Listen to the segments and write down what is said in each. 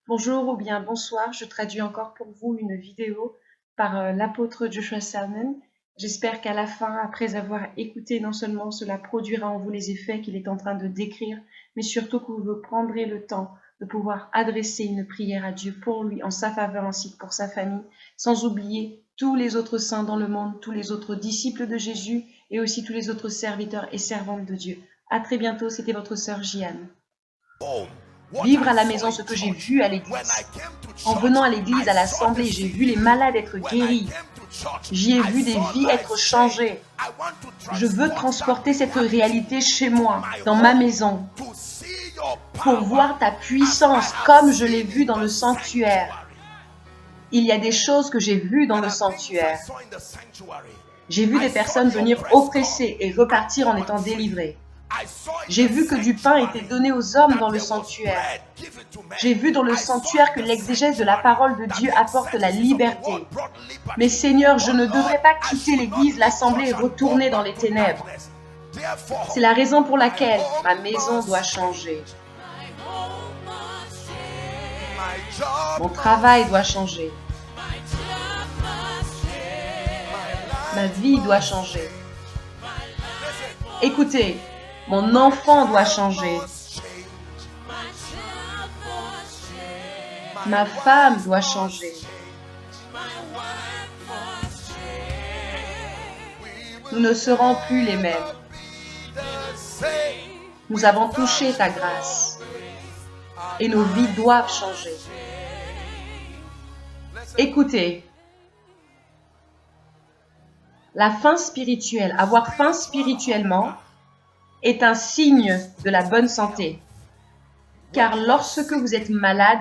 Bonjour ou bien bonsoir, je traduis encore pour vous une vidéo par l'apôtre Joshua Salmon. J'espère qu'à la fin, après avoir écouté, non seulement cela produira en vous les effets qu'il est en train de décrire, mais surtout que vous prendrez le temps de pouvoir adresser une prière à Dieu pour lui, en sa faveur ainsi que pour sa famille, sans oublier tous les autres saints dans le monde, tous les autres disciples de Jésus et aussi tous les autres serviteurs et servantes de Dieu. À très bientôt, c'était votre sœur Jiane. Vivre à la maison ce que j'ai vu à l'église. En venant à l'église, à l'assemblée, j'ai vu les malades être guéris. J'y ai vu des vies être changées. Je veux transporter cette réalité chez moi, dans ma maison, pour voir ta puissance comme je l'ai vu dans le sanctuaire. Il y a des choses que j'ai vues dans le sanctuaire. J'ai vu des personnes venir oppressées et repartir en étant délivrées. J'ai vu que du pain était donné aux hommes dans le sanctuaire. J'ai vu dans le sanctuaire que l'exégèse de la parole de Dieu apporte la liberté. Mais Seigneur, je ne devrais pas quitter l'église, l'assemblée et retourner dans les ténèbres. C'est la raison pour laquelle ma maison doit changer. Mon travail doit changer. Ma vie doit changer. Écoutez, mon enfant doit changer. Ma femme doit changer. Nous ne serons plus les mêmes. Nous avons touché ta grâce et nos vies doivent changer. Écoutez, la faim spirituelle, avoir faim spirituellement, est un signe de la bonne santé. Car lorsque vous êtes malade,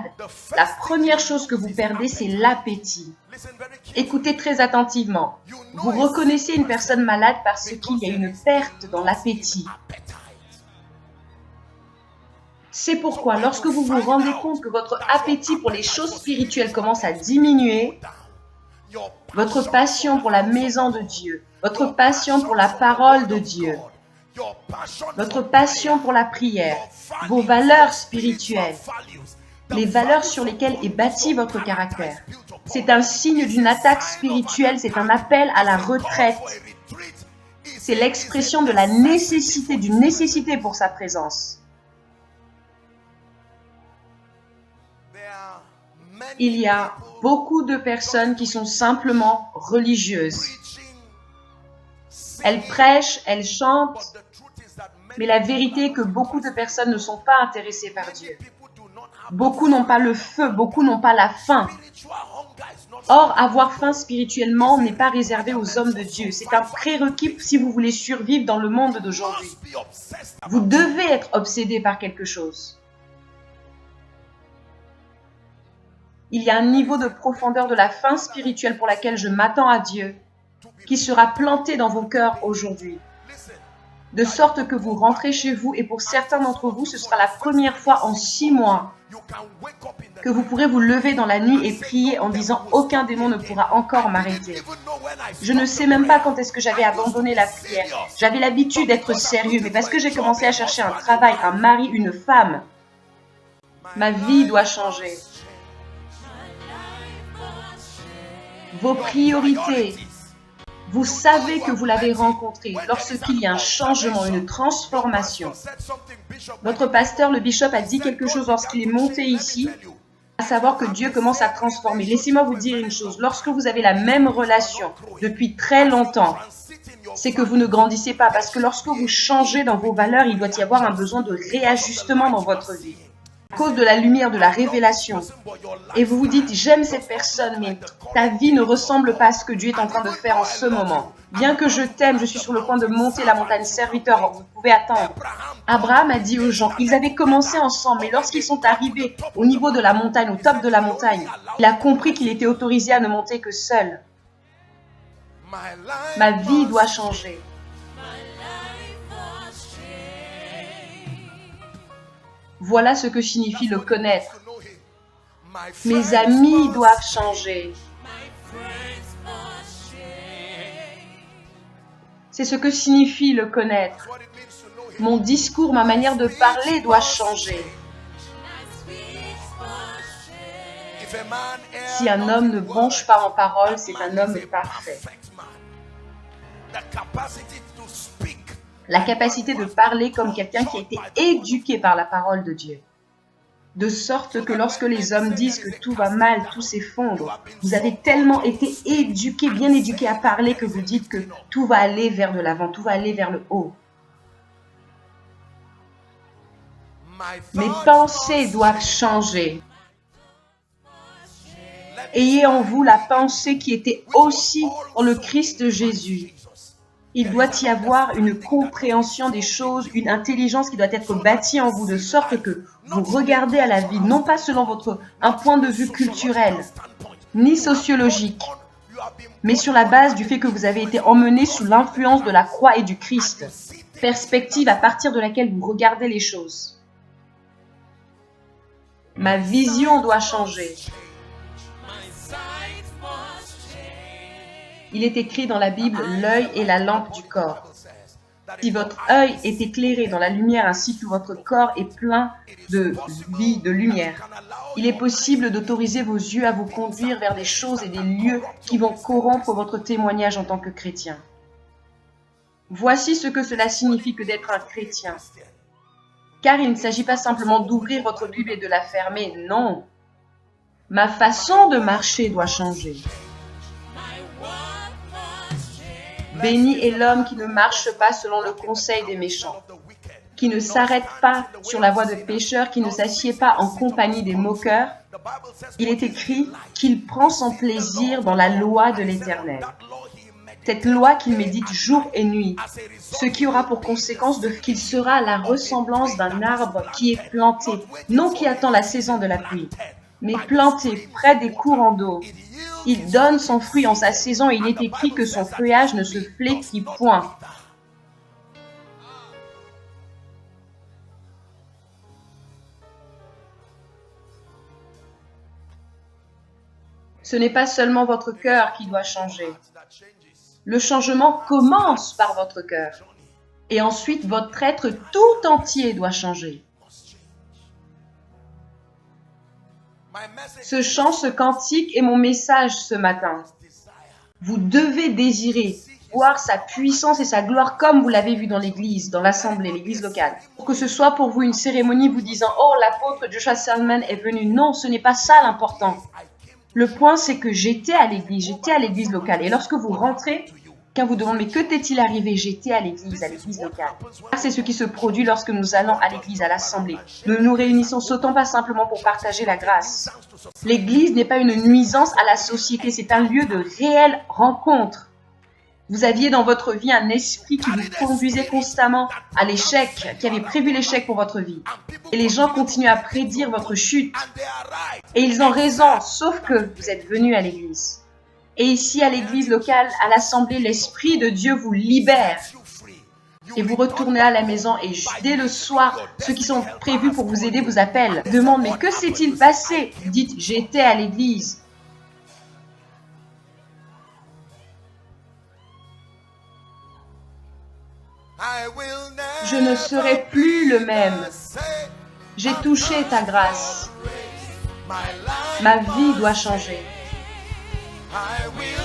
la première chose que vous perdez, c'est l'appétit. Écoutez très attentivement. Vous reconnaissez une personne malade parce qu'il y a une perte dans l'appétit. C'est pourquoi lorsque vous vous rendez compte que votre appétit pour les choses spirituelles commence à diminuer, votre passion pour la maison de Dieu, votre passion pour la parole de Dieu, votre passion pour la prière, vos valeurs spirituelles, les valeurs sur lesquelles est bâti votre caractère. C'est un signe d'une attaque spirituelle, c'est un appel à la retraite. C'est l'expression de la nécessité, d'une nécessité pour sa présence. Il y a beaucoup de personnes qui sont simplement religieuses. Elles prêchent, elles chantent, mais la vérité est que beaucoup de personnes ne sont pas intéressées par Dieu. Beaucoup n'ont pas le feu, beaucoup n'ont pas la faim. Or, avoir faim spirituellement n'est pas réservé aux hommes de Dieu. C'est un prérequis si vous voulez survivre dans le monde d'aujourd'hui. Vous devez être obsédé par quelque chose. Il y a un niveau de profondeur de la faim spirituelle pour laquelle je m'attends à Dieu, qui sera planté dans vos cœurs aujourd'hui. De sorte que vous rentrez chez vous et pour certains d'entre vous, ce sera la première fois en 6 mois que vous pourrez vous lever dans la nuit et prier en disant « Aucun démon ne pourra encore m'arrêter ». Je ne sais même pas quand est-ce que j'avais abandonné la prière. J'avais l'habitude d'être sérieux, mais parce que j'ai commencé à chercher un travail, un mari, une femme, ma vie doit changer. Vos priorités, vous savez que vous l'avez rencontré lorsqu'il y a un changement, une transformation. Votre pasteur, le bishop, a dit quelque chose lorsqu'il est monté ici, à savoir que Dieu commence à transformer. Laissez-moi vous dire une chose, lorsque vous avez la même relation depuis très longtemps, c'est que vous ne grandissez pas, parce que lorsque vous changez dans vos valeurs, il doit y avoir un besoin de réajustement dans votre vie. À cause de la lumière, de la révélation. Et vous vous dites, j'aime cette personne, mais ta vie ne ressemble pas à ce que Dieu est en train de faire en ce moment. Bien que je t'aime, je suis sur le point de monter la montagne serviteur, vous pouvez attendre. Abraham a dit aux gens, ils avaient commencé ensemble, mais lorsqu'ils sont arrivés au niveau de la montagne, au top de la montagne, il a compris qu'il était autorisé à ne monter que seul. Ma vie doit changer. Voilà ce que signifie le connaître. Mes amis doivent changer. C'est ce que signifie le connaître. Mon discours, ma manière de parler doit changer. Si un homme ne bronche pas en parole, c'est un homme parfait. La capacité de parler comme quelqu'un qui a été éduqué par la parole de Dieu. De sorte que lorsque les hommes disent que tout va mal, tout s'effondre, vous avez tellement été éduqué, bien éduqué à parler que vous dites que tout va aller vers de l'avant, tout va aller vers le haut. Mes pensées doivent changer. Ayez en vous la pensée qui était aussi en le Christ Jésus. Il doit y avoir une compréhension des choses, une intelligence qui doit être bâtie en vous de sorte que vous regardez à la vie, non pas selon un point de vue culturel, ni sociologique, mais sur la base du fait que vous avez été emmené sous l'influence de la croix et du Christ, perspective à partir de laquelle vous regardez les choses. Ma vision doit changer. Il est écrit dans la Bible, l'œil est la lampe du corps. Si votre œil est éclairé dans la lumière ainsi que votre corps est plein de vie, de lumière, il est possible d'autoriser vos yeux à vous conduire vers des choses et des lieux qui vont corrompre votre témoignage en tant que chrétien. Voici ce que cela signifie que d'être un chrétien. Car il ne s'agit pas simplement d'ouvrir votre Bible et de la fermer, non. Ma façon de marcher doit changer. Béni est l'homme qui ne marche pas selon le conseil des méchants, qui ne s'arrête pas sur la voie de pécheurs, qui ne s'assied pas en compagnie des moqueurs. Il est écrit qu'il prend son plaisir dans la loi de l'Éternel. Cette loi qu'il médite jour et nuit, ce qui aura pour conséquence qu'il sera à la ressemblance d'un arbre qui est planté, non qui attend la saison de la pluie, mais planté près des courants d'eau. Il donne son fruit en sa saison et il est écrit que son feuillage ne se flétrit point. Ce n'est pas seulement votre cœur qui doit changer. Le changement commence par votre cœur. Et ensuite, votre être tout entier doit changer. Ce chant, ce cantique est mon message ce matin. Vous devez désirer voir sa puissance et sa gloire comme vous l'avez vu dans l'église, dans l'assemblée, l'église locale. Pour que ce soit pour vous une cérémonie vous disant « Oh, l'apôtre Joshua Selman est venu ». Non, ce n'est pas ça l'important. Le point, c'est que j'étais à l'église locale. Et lorsque vous rentrez, quand vous demandez « Mais que t'est-il arrivé ?» J'étais à l'église locale. C'est ce qui se produit lorsque nous allons à l'église, à l'assemblée. Nous nous réunissons sautant pas simplement pour partager la grâce. L'église n'est pas une nuisance à la société, c'est un lieu de réelle rencontre. Vous aviez dans votre vie un esprit qui vous conduisait constamment à l'échec, qui avait prévu l'échec pour votre vie. Et les gens continuent à prédire votre chute. Et ils ont raison, sauf que vous êtes venus à l'église. Et ici, à l'église locale, à l'assemblée, l'Esprit de Dieu vous libère. Et vous retournez à la maison et dès le soir, ceux qui sont prévus pour vous aider vous appellent. Demandent, mais que s'est-il passé? Dites, j'étais à l'église. Je ne serai plus le même. J'ai touché ta grâce. Ma vie doit changer. I will